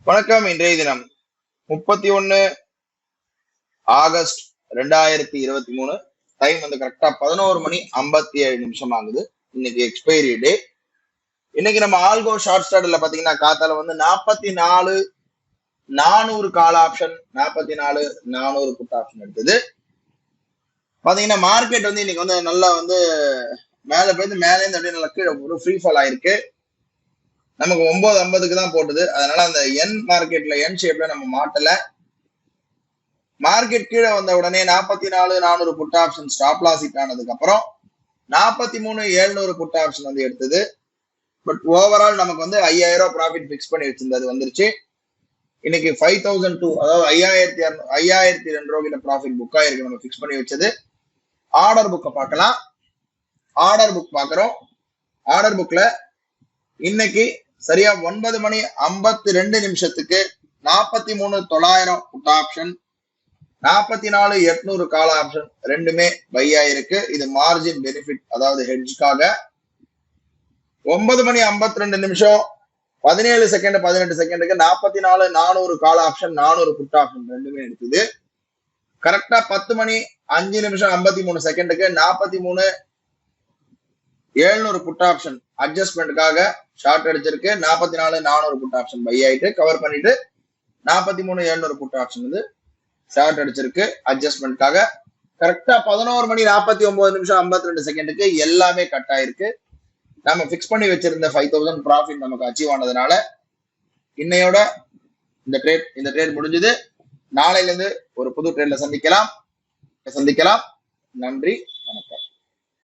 வணக்கம். இன்றைய தினம் 31 ஆகஸ்ட் 2023. டைம் வந்து கரெக்டா 11:57 ஆகுது. இன்னைக்கு எக்ஸ்பைரி டே. இன்னைக்கு நம்ம ஆல்கோ ஷார்ட் ஸ்டார்ட்ல பாத்தீங்கன்னா காத்தால வந்து 44,400 கால் ஆப்ஷன், 44,400 புட் ஆப்ஷன் எடுத்தது. பாத்தீங்கன்னா மார்க்கெட் வந்து இன்னைக்கு வந்து நல்லா வந்து மேல போயிருந்து மேலே இருந்து அப்படியே நல்லா கீழே ஒரு ஃப்ரீ ஃபால் ஆயிருக்கு. நமக்கு 9:50க்கு தான் போட்டுது. அதனால அந்த என் மார்க்கெட்ல என் ஷேப்ல நம்ம மாட்டல. மார்க்கெட் கீழே வந்த உடனே 44,400 put option stop loss hit ஆனதுக்கு அப்புறம் 43,700 புட் ஆப்ஷன் வந்து எடுத்தது. பட் ஓவரால் நமக்கு வந்து 5,000 ப்ராஃபிட் பிக்ஸ் பண்ணி வச்சிருந்தது வந்துருச்சு. இன்னைக்கு 5,002, அதாவது 5,200 ரூபாய்ல ப்ராஃபிட் புக் ஆயிருக்கு. நம்ம பிக்ஸ் பண்ணி வச்சது. ஆர்டர் புக்கை பார்க்கலாம். ஆர்டர் புக் பாக்குறோம். ஆர்டர் புக்ல இன்னைக்கு சரியா 9:52 43,900 புட் ஆப்ஷன், 44,800 கால் ஆப்ஷன் ரெண்டுமே பை ஆயிருக்கு. இது மார்ஜின் பெனிஃபிட், அதாவது ஹெட்ஜ்காக. 9:52 17 செகண்ட் 18 செகண்டுக்கு 44,400 கால் ஆப்ஷன், 400 புட் ஆப்ஷன் ரெண்டுமே எடுத்தது. கரெக்டா 10:05 செகண்டுக்கு 43,700 புட் ஆப்ஷன் அட்ஜஸ்ட்மெண்ட்டுக்காக ஷார்ட் அடிச்சிருக்கு. 44,400 புட் ஆப்ஷன் பை ஆயிட்டு கவர் பண்ணிட்டு 43,700 புட் ஆப்ஷன் வந்து ஷார்ட் அடிச்சிருக்கு அட்ஜஸ்ட்மெண்ட்காக. கரெக்டா 11:49 செகண்டுக்கு எல்லாமே கட் ஆயிருக்கு. நம்ம பிக்ஸ் பண்ணி வச்சிருந்த 5,000 ப்ராஃபிட் நமக்கு அச்சீவ் ஆனதுனால இன்னையோட இந்த ட்ரேட் முடிஞ்சது. நாளையில இருந்து ஒரு புது ட்ரேட்ல சந்திக்கலாம். நன்றி, வணக்கம்.